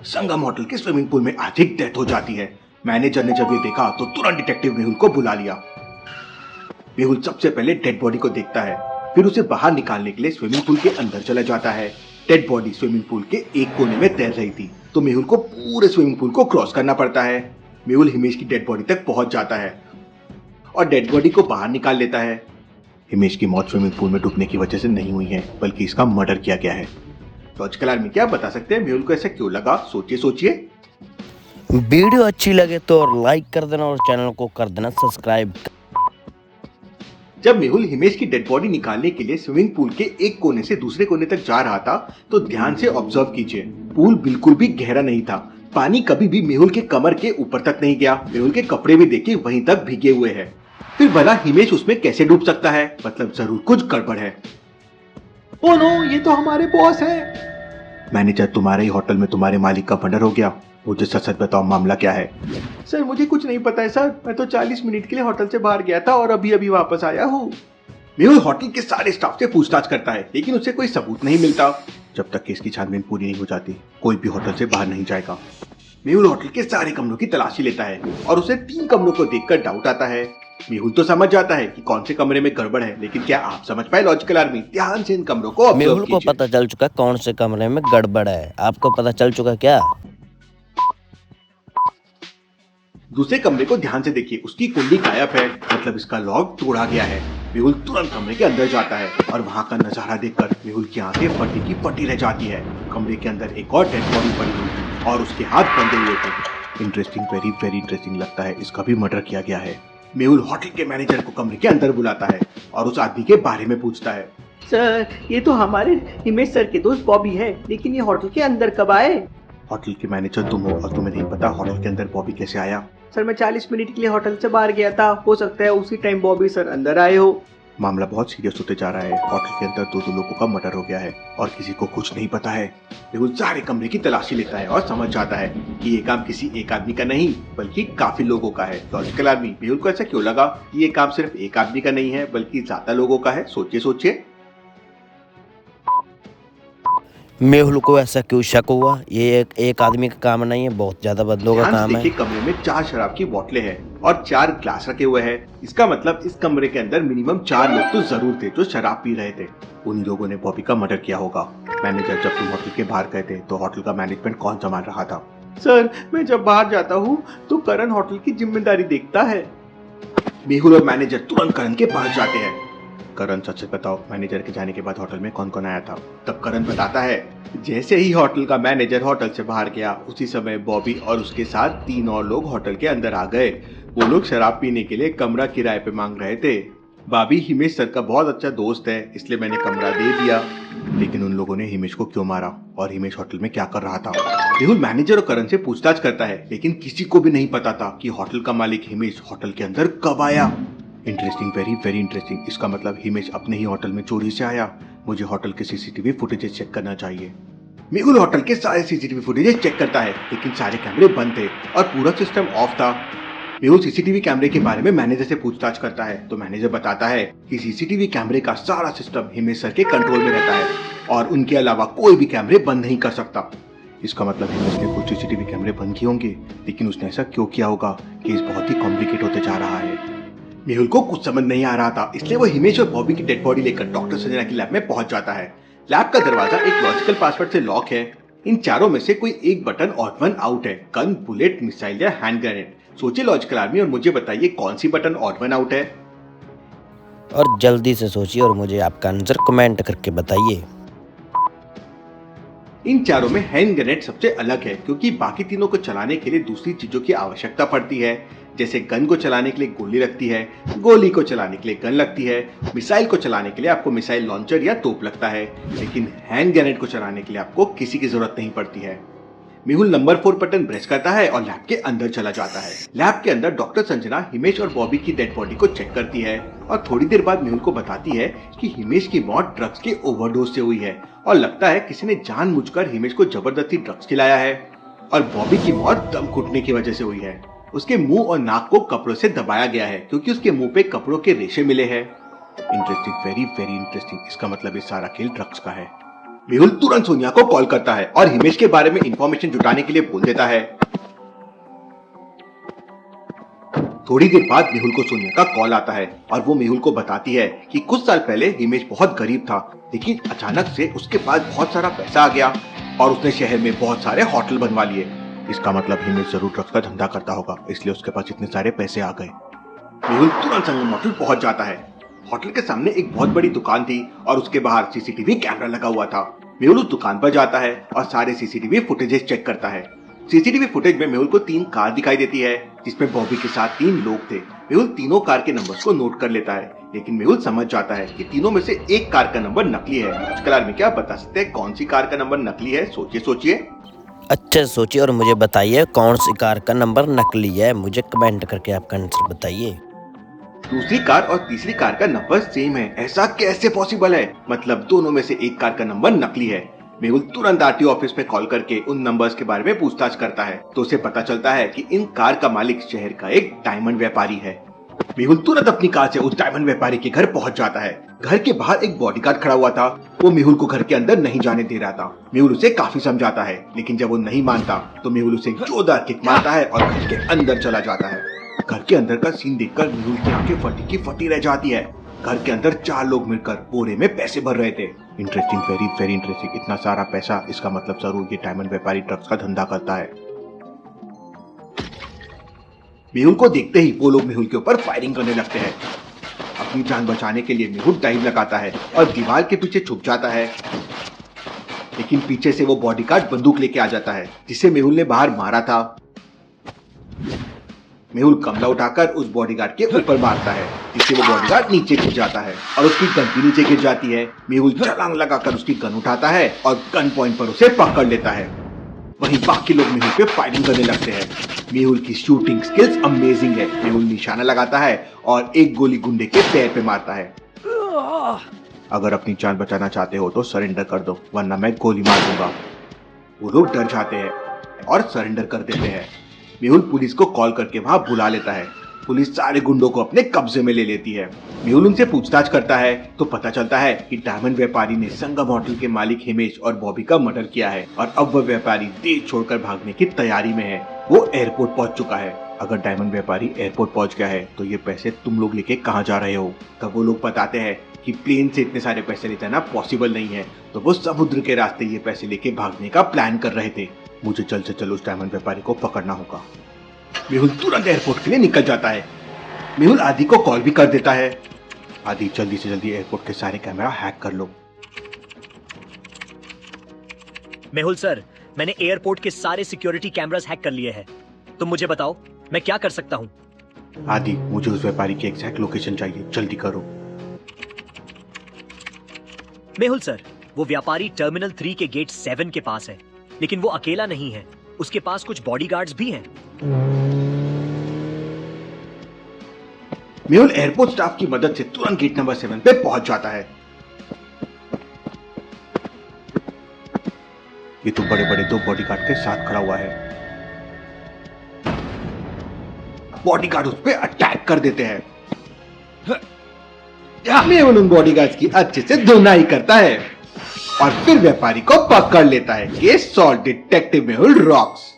संगम hotel के swimming pool में आज एक डेथ हो जाती है। मैनेजर ने जब ये देखा तो तुरंत डिटेक्टिव मेहुल को बुला लिया। मेहुल सबसे पहले डेड बॉडी को देखता है, फिर उसे बाहर निकालने के लिए स्विमिंग पूल के अंदर चला जाता है। डेड बॉडी स्विमिंग पूल के एक कोने में तैर रही थी, तो मेहुल को पूरे स्विमिंग पूल को क्रॉस करना पड़ता है। मेहुल हिमेश की डेड बॉडी तक पहुंच जाता है और डेड बॉडी को बाहर निकाल लेता है। हिमेश की मौत स्विमिंग पूल में डूबने की वजह से नहीं हुई है, बल्कि इसका मर्डर किया गया है। लॉजिकल आर्मी क्या बता सकते हैं मेहुल को ऐसा क्यों लगा? सोचिए। वीडियो अच्छी लगे तो लाइक कर देना और चैनल को कर देना सब्सक्राइब। जब मेहुल हिमेश की डेड बॉडी निकालने के लिए स्विमिंग पूल के एक कोने से दूसरे कोने तक जा रहा था, तो ध्यान से ऑब्जर्व कीजिए, पूल बिल्कुल भी गहरा नहीं था। पानी कभी भी मेहुल के कमर के ऊपर तक नहीं गया। मेहुल के कपड़े भी देखिए वहीं तक भीगे हुए हैं। फिर भला हिमेश उसमें कैसे डूब सकता है? मतलब जरूर कुछ गड़बड़ है। ओ नो, ये तो हमारे बॉस हैं। मैनेजर, तुम्हारे ही होटल में तुम्हारे मालिक का मर्डर हो गया। मुझे सच सच बताओ, मामला क्या है? सर, मुझे कुछ नहीं पता है सर। मैं तो 40 मिनट के लिए होटल से बाहर गया था और अभी वापस आया हूँ। मेहुल होटल के सारे स्टाफ से पूछताछ करता है, लेकिन उसे कोई सबूत नहीं मिलता। जब तक केस की छानबीन पूरी नहीं हो जाती, कोई भी होटल से बाहर नहीं जाएगा। मेहुल होटल के सारे कमरों की तलाशी लेता है और उसे 3 कमरों को देखकर डाउट आता है। मेहुल तो समझ जाता है कि कौन से कमरे में गड़बड़ है, लेकिन क्या आप समझ पाए लॉजिकल आर्मी? ध्यान से इन कमरों को ऑब्जर्व कीजिए। मेहुल को पता चल चुका कौन से कमरे में गड़बड़ है। आपको पता चल चुका क्या? दूसरे कमरे को ध्यान से देखिए, उसकी कुंडी गायब है, मतलब इसका लॉक तोड़ा गया है। मेहुल तुरंत कमरे के अंदर जाता है और वहाँ का नजारा देखकर मेहुल की आंखें फटी की फटी रह जाती है। कमरे के अंदर एक और डेड बॉडी पड़ी हुई थी और उसके हाथ बंधे हुए थे। इंटरेस्टिंग, वेरी इंटरेस्टिंग लगता है, इसका भी मर्डर किया गया है। मेहुल होटल के मैनेजर को कमरे के अंदर बुलाता है और उस आदमी के बारे में पूछता है। सर, ये तो हमारे हिमेश सर के दोस्त बॉबी है, लेकिन ये होटल के अंदर कब आए? होटल के मैनेजर तुम हो और तुम्हें नहीं पता होटल के अंदर बॉबी कैसे आया? सर, मैं 40 मिनट के लिए होटल से बाहर गया था, हो सकता है उसी टाइम बॉबी सर अंदर आए हो। मामला बहुत सीरियस होते जा रहा है। होटल के अंदर 2 लोगों का मर्डर हो गया है और किसी को कुछ नहीं पता है। मेहुल सारे कमरे की तलाशी लेता है और समझ जाता है कि ये काम किसी एक आदमी का नहीं, बल्कि काफी लोगों का है। लॉजिकल आर्मी, मेहुल को ऐसा क्यों लगा कि ये काम सिर्फ एक आदमी का नहीं है, बल्कि ज्यादा लोगों का है? सोचिए। मेहुल को ऐसा क्यों शक हुआ? ये एक आदमी का काम नहीं है, बहुत ज्यादा बंदों का काम है। कमरे में 4 शराब की बोतलें हैं और 4 ग्लास रखे हुए हैं। इसका मतलब इस कमरे के अंदर मिनिमम 4 लोग तो जरूर थे जो शराब पी रहे थे। उन्हीं लोगों ने बॉबी का मर्डर किया होगा। मैनेजर, जब तुम होटल के बाहर गए थे तो होटल का मैनेजमेंट कौन संभाल रहा था? सर, मैं जब बाहर जाता हूँ तो करण होटल की जिम्मेदारी देखता है। मेहुल और मैनेजर तुरंत करण के पास जाते हैं। करण, सच सच बताओ, मैनेजर के जाने के बाद होटल में कौन कौन आया था? तब करण बताता है, जैसे ही होटल का मैनेजर होटल से बाहर गया, उसी समय बॉबी और उसके साथ 3 और लोग होटल के अंदर आ गए। वो लोग शराब पीने के लिए कमरा किराए पे मांग रहे थे। बॉबी हिमेश सर का बहुत अच्छा दोस्त है, इसलिए मैंने कमरा दे दिया। लेकिन उन लोगों ने हिमेश को क्यों मारा और हिमेश होटल में क्या कर रहा था? मेहुल मैनेजर और करण से पूछताछ करता है, लेकिन किसी को भी नहीं पता था कि होटल का मालिक हिमेश होटल के अंदर कब आया। Interesting, very interesting. इसका मतलब हिमेश अपने ही होटल में चोरी से आया। मुझे होटल के सीसीटीवी फुटेजेस चेक करना चाहिए। मेहुल होटल के सारे सीसीटीवी फुटेजेस चेक करता है, लेकिन सारे कैमरे बंद थे और पूरा सिस्टम ऑफ था। मेहुल सीसीटीवी कैमरे के बारे में मैनेजर से पूछताछ करता है, तो मैनेजर बताता है कि सीसीटीवी कैमरे का सारा सिस्टम हिमेश सर के कंट्रोल में रहता है और उनके अलावा कोई भी कैमरे बंद नहीं कर सकता। इसका मतलब हिमेश ने कुछ सीसीटीवी कैमरे बंद किए होंगे, लेकिन उसने ऐसा क्यों किया होगा? केस बहुत ही कॉम्प्लिकेट होते जा रहा है। मेहुल को कुछ समझ नहीं आ रहा था, इसलिए वो हिमेश और बॉबी की डेड बॉडी लेकर डॉक्टर संजना की लैब में पहुंच जाता है। लैब का दरवाजा एक लॉजिकल पासवर्ड से लॉक है। इन चारों में से कोई एक बटन ऑड वन आउट है, गन, बुलेट, मिसाइल या हैंड ग्रेनेड। सोचिए लॉजिकल आर्मी और मुझे बताइए कौन सी बटन ऑड वन आउट है? और जल्दी से सोचिए और मुझे आपका आंसर कमेंट करके बताइए। इन चारों में हैंड ग्रेनेड सबसे अलग है, क्योंकि बाकी तीनों को चलाने के लिए दूसरी चीजों की आवश्यकता पड़ती है। जैसे गन को चलाने के लिए गोली लगती है, गोली को चलाने के लिए गन लगती है, मिसाइल को चलाने के लिए आपको मिसाइल लॉन्चर या तोप लगता है, लेकिन हैंड ग्रेनेड को चलाने के लिए आपको किसी की जरूरत नहीं पड़ती है। मेहुल नंबर 4 बटन प्रेस करता है और लैब के अंदर चला जाता है। लैब के अंदर डॉक्टर संजना हिमेश और बॉबी की डेड बॉडी को चेक करती है और थोड़ी देर बाद मेहुल को बताती है कि हिमेश की मौत ड्रग्स के ओवरडोज से हुई है और लगता है किसी ने जानबूझकर हिमेश को जबरदस्ती ड्रग्स खिलाया है। और बॉबी की मौत दम घुटने की वजह से हुई है। उसके मुंह और नाक को कपड़ों से दबाया गया है, क्योंकि उसके मुंह पे कपड़ों के रेशे मिले हैं। Interesting, very interesting. इसका मतलब ये सारा खेल ड्रग्स का है। मेहुल तुरंत सोनिया को कॉल करता है और हिमेश के बारे में इंफॉर्मेशन जुटाने के लिए बोल देता है। थोड़ी देर बाद मेहुल को सोनिया का कॉल आता है और वो मेहुल को बताती है कि कुछ साल पहले हिमेश बहुत गरीब था, लेकिन अचानक से उसके पास बहुत सारा पैसा आ गया और उसने शहर में बहुत सारे होटल बनवा लिए। इसका मतलब हिमेश जरूर ड्रग्स का धंधा करता होगा, इसलिए उसके पास इतने सारे पैसे आ गए। मेहुल तुरंत संगम होटल पहुंच जाता है। होटल के सामने एक बहुत बड़ी दुकान थी और उसके बाहर सीसीटीवी कैमरा लगा हुआ था। मेहुल उस दुकान पर जाता है और सारे सीसीटीवी फुटेजेस चेक करता है। सीसीटीवी फुटेज में मेहुल को 3 कार दिखाई देती है जिसमें बॉबी के साथ 3 लोग थे। मेहुल तीनों कार के नंबर्स को नोट कर लेता है, लेकिन मेहुल समझ जाता है कि तीनों में से एक कार का नंबर नकली है। आजकल आदमी क्या बता सकते हैं कौन सी कार का नंबर नकली है? सोचिए। अच्छा सोचिए और मुझे बताइए कौन सी कार का नंबर नकली है। मुझे कमेंट करके आपका आंसर बताइए। दूसरी कार और तीसरी कार का नंबर सेम है। ऐसा कैसे पॉसिबल है? मतलब दोनों में से एक कार का नंबर नकली है। मेहुल तुरंत आरटीओ ऑफिस में कॉल करके उन नंबर्स के बारे में पूछताछ करता है तो उसे पता चलता है कि इन कार का मालिक शहर का एक डायमंड व्यापारी है। मेहुल तुरंत अपनी कार से उस डायमंड व्यापारी के घर पहुंच जाता है। घर के बाहर एक बॉडीगार्ड खड़ा हुआ था। वो मेहुल को घर के अंदर नहीं जाने दे रहा था। मेहुल उसे काफी समझाता है, लेकिन जब वो नहीं मानता तो मेहुल उसे जोरदार किक मारता है और घर के अंदर चला जाता है। घर के अंदर का सीन देखकर मेहुल की आंखें फटी की फटी रह जाती है। घर के अंदर 4 लोग मिलकर बोरे में पैसे भर रहे थे। Interesting, very interesting. इतना सारा पैसा, इसका मतलब जरूर ये डायमंड व्यापारी ड्रग्स का धंधा करता है। मेहुल को देखते ही वो लोग मेहुल के ऊपर फायरिंग करने लगते हैं। अपनी जान बचाने के लिए मेहुल डाइव लगाता है और दीवार के पीछे छुप जाता है, लेकिन पीछे से वो बॉडीगार्ड बंदूक लेके आ जाता है जिसे मेहुल ने बाहर मारा था। मेहुल कमला उठाकर उस बॉडीगार्ड के ऊपर मारता है जिससे वो बॉडीगार्ड नीचे गिर जाता है और उसकी गन भी नीचे गिर जाती है। मेहुल छलांग लगाकर उसकी गन उठाता है और गन पॉइंट पर उसे पकड़ लेता है। वहीं बाकी लोग मेहुल पे फायरिंग करने लगते हैं। मेहुल की शूटिंग स्किल्स अमेजिंग है। मेहुल निशाना लगाता है और एक गोली गुंडे के पैर पे मारता है। अगर अपनी जान बचाना चाहते हो तो सरेंडर कर दो, वरना मैं गोली मार दूंगा। वो लोग डर जाते हैं और सरेंडर कर देते हैं। मेहुल पुलिस को कॉल करके वहां बुला लेता है। पुलिस सारे गुंडों को अपने कब्जे में ले लेती है। मेहुल उनसे पूछताछ करता है तो पता चलता है कि डायमंड व्यापारी ने संगम होटल के मालिक हिमेश और बॉबी का मर्डर किया है और अब वह व्यापारी देश छोड़कर भागने की तैयारी में है। वो एयरपोर्ट पहुंच चुका है। अगर डायमंड व्यापारी एयरपोर्ट पहुंच गया है तो ये पैसे तुम लोग लेके कहाँ जा रहे हो? तब वो लोग बताते हैं कि प्लेन से इतने सारे पैसे ले जाना पॉसिबल नहीं है, तो वो समुद्र के रास्ते ये पैसे लेके भागने का प्लान कर रहे थे। मुझे जल्द से जल्द उस डायमंड व्यापारी को पकड़ना होगा। मेहुल तुरंत एयरपोर्ट के लिए निकल जाता है। मेहुल आदि को कॉल भी कर देता है। आदि, जल्दी से जल्दी एयरपोर्ट के सारे कैमरा हैक कर लो। मेहुल सर, मैंने एयरपोर्ट के सारे सिक्योरिटी कैमरास हैक कर लिए हैं। तुम मुझे बताओ मैं क्या कर सकता हूँ? आदि, मुझे उस व्यापारी की एग्जैक्ट लोकेशन चाहिए, जल्दी करो। मेहुल सर, वो व्यापारी टर्मिनल 3 के गेट 7 के पास है, लेकिन वो अकेला नहीं है, उसके पास कुछ बॉडीगार्ड्स भी हैं। मेहुल एयरपोर्ट स्टाफ की मदद से तुरंत गेट नंबर 7 पे पहुंच जाता है। ये तो बड़े बड़े 2 बॉडीगार्ड के साथ खड़ा हुआ है। बॉडीगार्ड उस पे अटैक कर देते हैं। मेहुल उन बॉडीगार्ड्स की अच्छे से धुनाई करता है और फिर व्यापारी को पकड़ लेता है। Case solve, detective Mehul rocks.